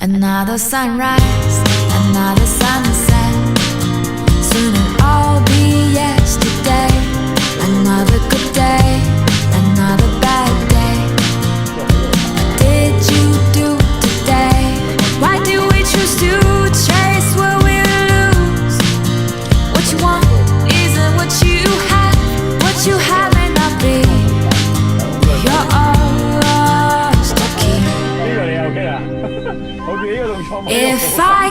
Another sunrise, another sunset. Soon it'll all be yesterday. Another good day, another bad day. What did you do today? Why did we choose to chase what we lose? What you want isn't what you have. What you have may not be. You're ours to keep. If I